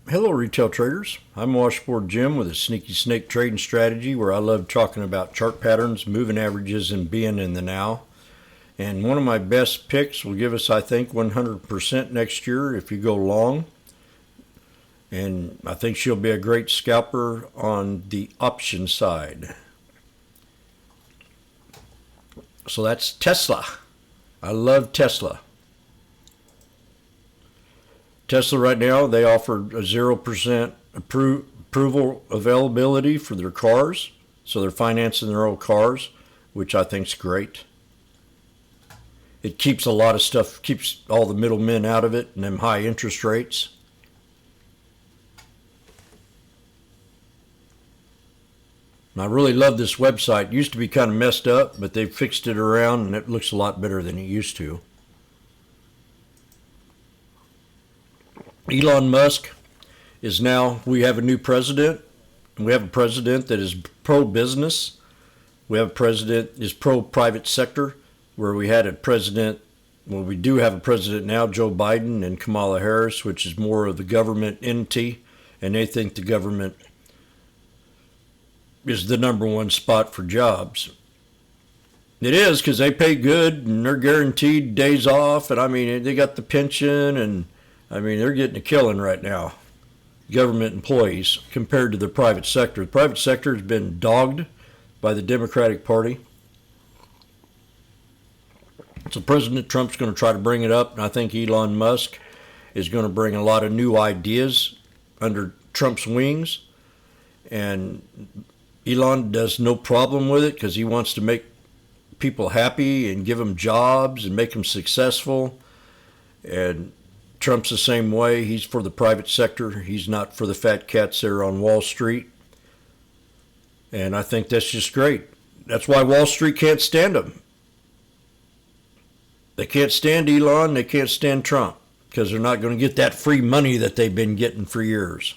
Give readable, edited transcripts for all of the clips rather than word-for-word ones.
Hello, retail traders. I'm Washboardjim with a sneaky snake trading strategy where I love talking about chart patterns, moving averages, and being in the now. And one of my best picks will give us, I think, 100% next year if you go long. And I think she'll be a great scalper on the option side. So that's Tesla. I love Tesla. Tesla right now, they offer a 0% approval availability for their cars. So they're financing their own cars, which I think is great. It keeps a lot of stuff, keeps all the middlemen out of it and them high interest rates. And I really love this website. It used to be kind of messed up, but they've fixed it around and it looks a lot better than it used to. Elon Musk is now, we have a new president. We have a president that is pro-business. We have a president that is pro-private sector, where we had a president, well, we do have a president now, Joe Biden and Kamala Harris, which is more of the government entity, and they think the government is the number one spot for jobs. It is, because they pay good and they're guaranteed days off, and I mean, they got the pension, and I mean, they're getting a killing right now, government employees, compared to the private sector. The private sector has been dogged by the Democratic Party. So President Trump's going to try to bring it up, and I think Elon Musk is going to bring a lot of new ideas under Trump's wings. And Elon does no problem with it because he wants to make people happy and give them jobs and make them successful. And Trump's the same way. He's for the private sector. He's not for the fat cats there on Wall Street. And I think that's just great. That's why Wall Street can't stand him. They can't stand Elon. They can't stand Trump because they're not going to get that free money that they've been getting for years.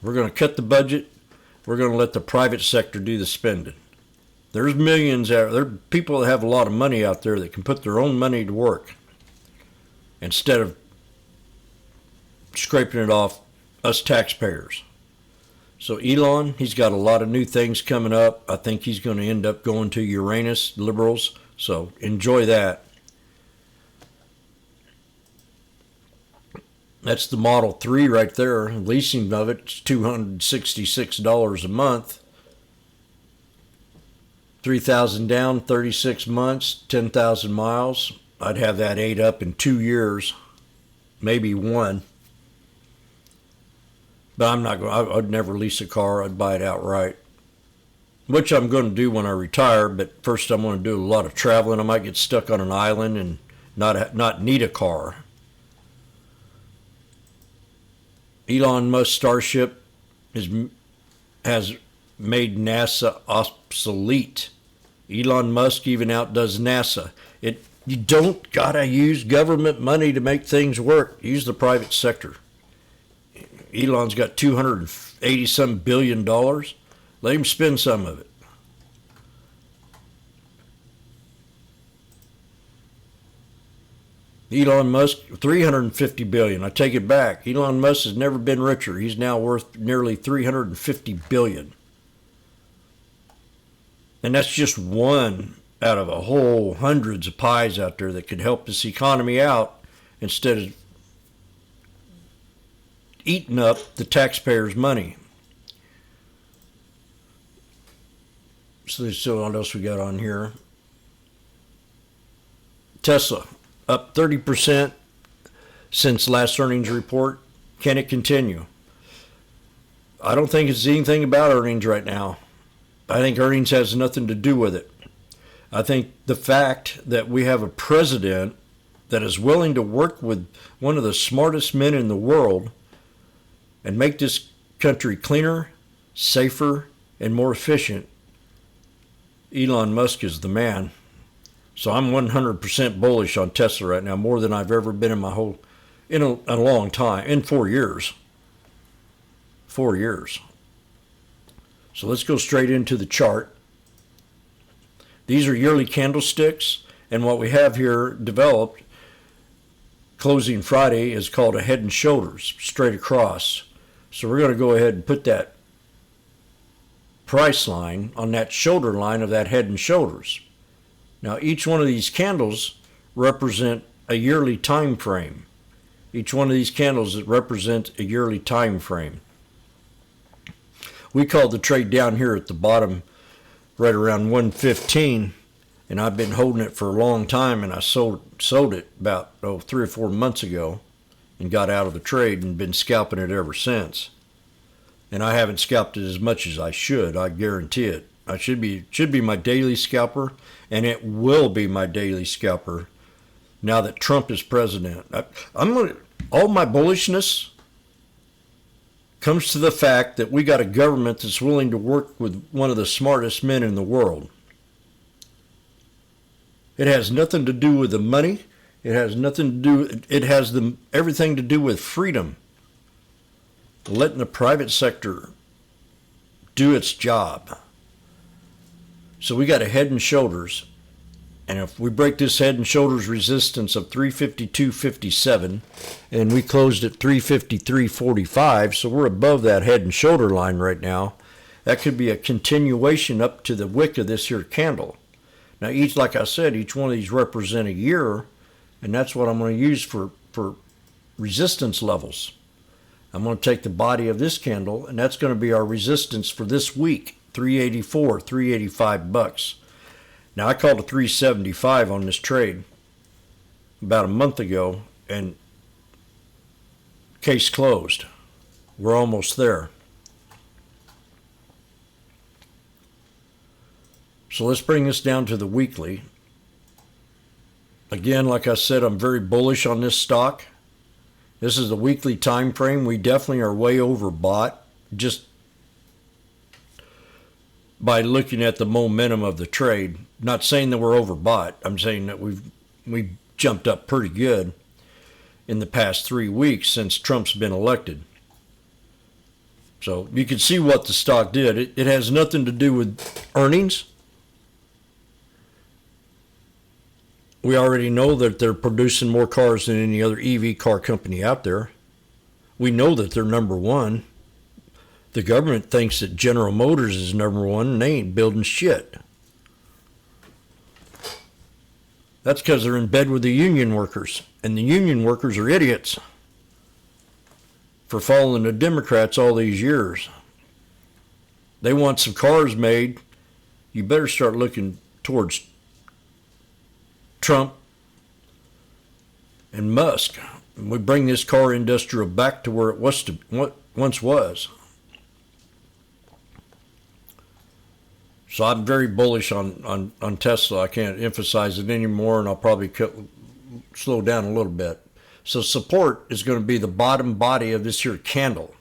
We're going to cut the budget. We're going to let the private sector do the spending. There's millions out there. There are people that have a lot of money out there that can put their own money to work instead of scraping it off us taxpayers. So Elon, he's got a lot of new things coming up. I think he's going to end up going to Uranus, liberals. So enjoy that. That's the Model 3 right there. Leasing of it's $266 a month. 3,000 down, 36 months, 10,000 miles. I'd have that ate up in 2 years, maybe one. But I'm not going. I'd never lease a car. I'd buy it outright, which I'm going to do when I retire. But first, I'm going to do a lot of traveling. I might get stuck on an island and not need a car. Elon Musk's Starship has made NASA obsolete. Elon Musk even outdoes NASA. You don't gotta use government money to make things work. Use the private sector. Elon's got $280 some billion. Let him spend some of it. Elon Musk, $350 billion. I take it back. Elon Musk has never been richer. He's now worth nearly $350 billion. And that's just one out of a whole hundreds of pies out there that could help this economy out instead of eating up the taxpayers' money. So what else we got on here? Tesla, up 30% since last earnings report. Can it continue? I don't think it's anything about earnings right now. I think earnings has nothing to do with it. I think the fact that we have a president that is willing to work with one of the smartest men in the world and make this country cleaner, safer, and more efficient, Elon Musk is the man. So I'm 100% bullish on Tesla right now, more than I've ever been in a long time, in 4 years. 4 years. So let's go straight into the chart. These are yearly candlesticks, and what we have here developed closing Friday is called a head and shoulders, straight across. So we're going to go ahead and put that price line on that shoulder line of that head and shoulders. Now each one of these candles represent a yearly time frame. Each one of these candles represents a yearly time frame. We called the trade down here at the bottom right around 115, and I've been holding it for a long time, and I sold it about 3 or 4 months ago and got out of the trade and been scalping it ever since. And I haven't scalped it as much as I should, I guarantee it. I should be my daily scalper, and it will be my daily scalper now that Trump is president. All my bullishness comes to the fact that we got a government that's willing to work with one of the smartest men in the world. It has nothing to do with the money. It has everything to do with freedom. Letting the private sector do its job. So we got a head and shoulders. And if we break this head and shoulders resistance of 352.57, and we closed at 353.45, so we're above that head and shoulder line right now, that could be a continuation up to the wick of this here candle. Now like I said, each one of these represent a year, and that's what I'm going to use for resistance levels. I'm going to take the body of this candle, and that's going to be our resistance for this week, 384, 385 bucks. Now, I called a 375 on this trade about a month ago, and case closed. We're almost there. So let's bring this down to the weekly. Again, like I said, I'm very bullish on this stock. This is the weekly time frame. We definitely are way overbought, just by looking at the momentum of the trade. Not saying that we're overbought. I'm saying that we've jumped up pretty good in the past 3 weeks since Trump's been elected. So you can see what the stock did. It has nothing to do with earnings. We already know that they're producing more cars than any other EV car company out there. We know that they're number one. The government thinks that General Motors is number one, and they ain't building shit. That's because they're in bed with the union workers, and the union workers are idiots for following the Democrats all these years. They want some cars made. You better start looking towards Trump and Musk. We bring this car industrial back to where it once was. So I'm very bullish on Tesla. I can't emphasize it anymore, and I'll probably slow down a little bit. So support is going to be the bottom body of this here candle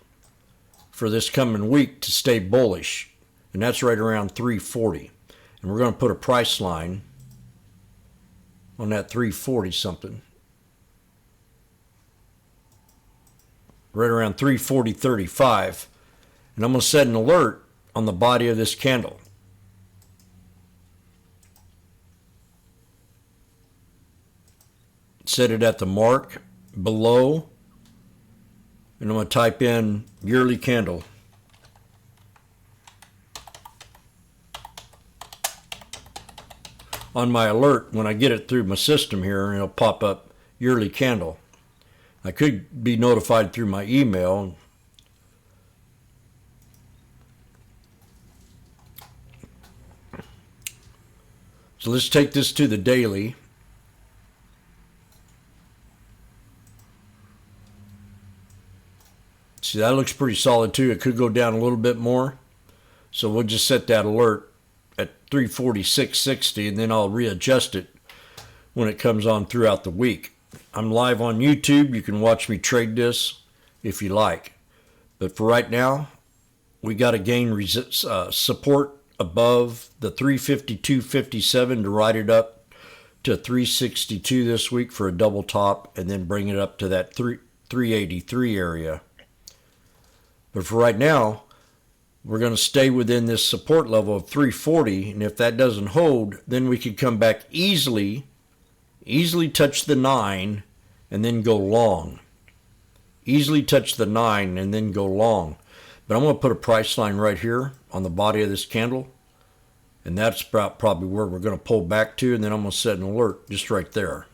for this coming week to stay bullish, and that's right around 340. And we're going to put a price line on that 340 something. Right around 340.35. And I'm going to set an alert on the body of this candle. Set it at the mark below, and I'm going to type in yearly candle. On my alert, when I get it through my system here, it'll pop up yearly candle. I could be notified through my email. So let's take this to the daily. See, that looks pretty solid too. It could go down a little bit more. So we'll just set that alert at 346.60, and then I'll readjust it when it comes on throughout the week. I'm live on YouTube. You can watch me trade this if you like. But for right now, we got to gain support above the 352.57 to ride it up to 362 this week for a double top, and then bring it up to that 383 area. But for right now, we're going to stay within this support level of 340, and if that doesn't hold, then we could come back easily touch the 9, and then go long. Easily touch the 9 and then go long. But I'm going to put a price line right here on the body of this candle. And that's about probably where we're going to pull back to. And then I'm going to set an alert just right there.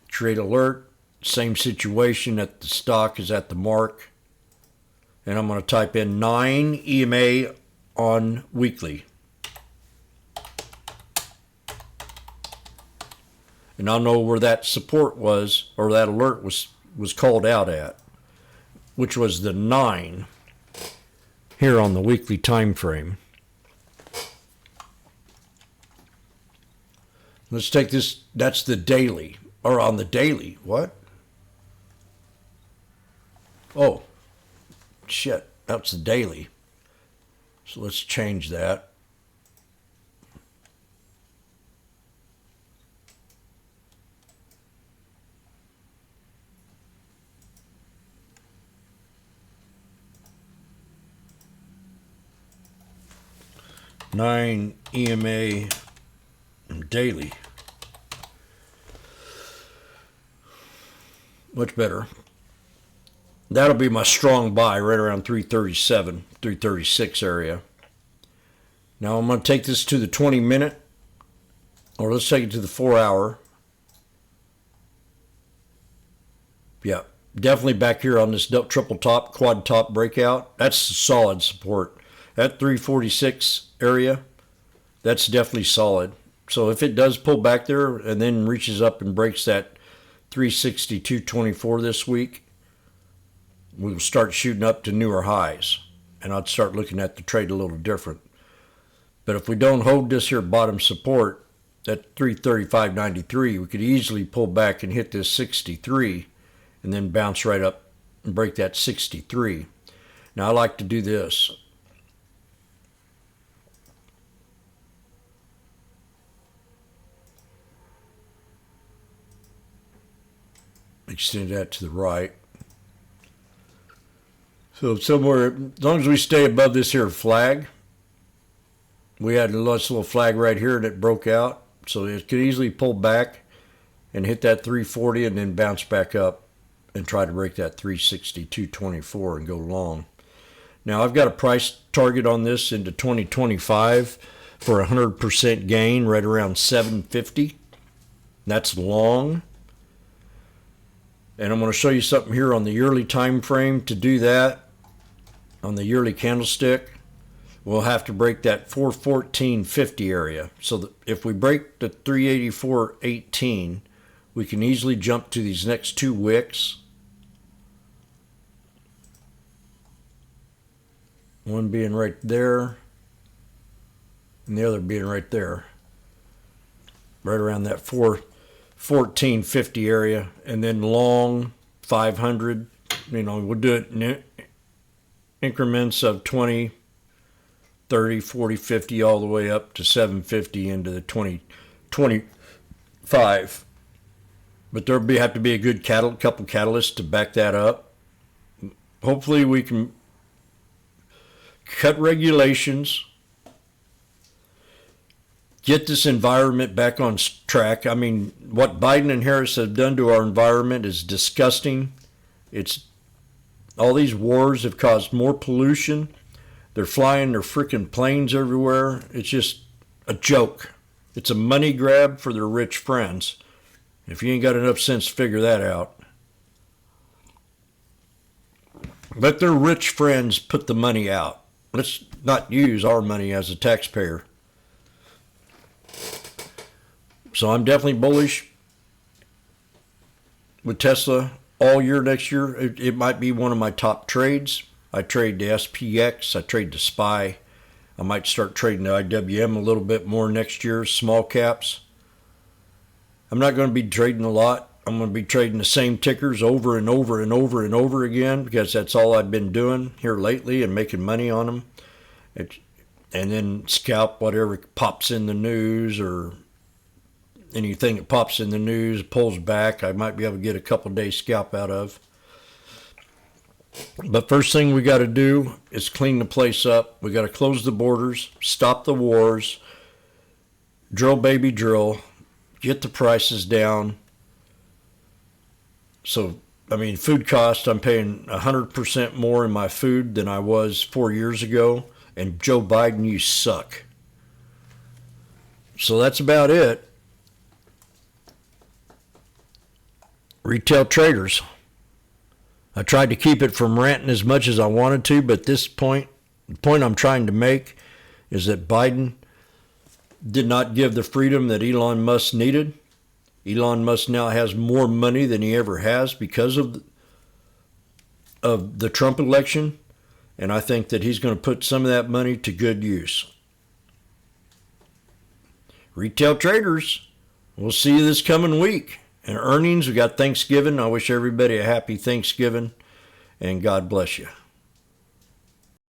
Trade alert. Same situation at the stock as at the mark. And I'm going to type in 9 EMA on weekly. And I'll know where that support was, or that alert was called out at, which was the 9 here on the weekly time frame. Let's take this, that's the daily, or on the daily, what? Oh, shit, that's the daily. So let's change that. Nine EMA daily. Much better. That'll be my strong buy right around 337, 336 area. Now I'm going to take this to the 20 minute, or let's take it to the 4 hour. Yeah, definitely back here on this triple top, quad top breakout. That's solid support. That 346 area, that's definitely solid. So if it does pull back there and then reaches up and breaks that 362.24 this week, we'll start shooting up to newer highs. And I'd start looking at the trade a little different. But if we don't hold this here bottom support, that 335.93, we could easily pull back and hit this 63 and then bounce right up and break that 63. Now I like to do this. Extend that to the right. So somewhere, as long as we stay above this here flag, we had a nice little flag right here and it broke out. So it could easily pull back and hit that 340 and then bounce back up and try to break that 362.24 and go long. Now I've got a price target on this into 2025 for 100% gain right around 750. That's long. And I'm going to show you something here on the yearly time frame. To do that, on the yearly candlestick, we'll have to break that 414.50 area. So that if we break the 384.18, we can easily jump to these next two wicks. One being right there, and the other being right there. Right around that 1450 area, and then long 500. We'll do it in increments of 20, 30, 40, 50, all the way up to 750 into the 2025. But there'll have to be a good couple catalysts to back that up. Hopefully we can cut regulations, get this environment back on track. I mean, what Biden and Harris have done to our environment is disgusting. All these wars have caused more pollution. They're flying their freaking planes everywhere. It's just a joke. It's a money grab for their rich friends. If you ain't got enough sense to figure that out, let their rich friends put the money out. Let's not use our money as a taxpayer. So I'm definitely bullish with Tesla all year next year. It might be one of my top trades. I trade the SPX. I trade the SPY. I might start trading the IWM a little bit more next year, small caps. I'm not going to be trading a lot. I'm going to be trading the same tickers over and over and over and over again because that's all I've been doing here lately and making money on them. And then scalp whatever pops in the news, or anything that pops in the news, pulls back, I might be able to get a couple days scalp out of. But first thing we got to do is clean the place up. We got to close the borders, stop the wars, drill baby drill, get the prices down. So, I mean, food cost, I'm paying 100% more in my food than I was 4 years ago. And Joe Biden, you suck. So that's about it. Retail traders. I tried to keep it from ranting as much as I wanted to, but the point I'm trying to make is that Biden did not give the freedom that Elon Musk needed. Elon Musk now has more money than he ever has because of the Trump election, and I think that he's going to put some of that money to good use. Retail traders, we'll see you this coming week. And earnings, we got Thanksgiving. I wish everybody a happy Thanksgiving, and God bless you.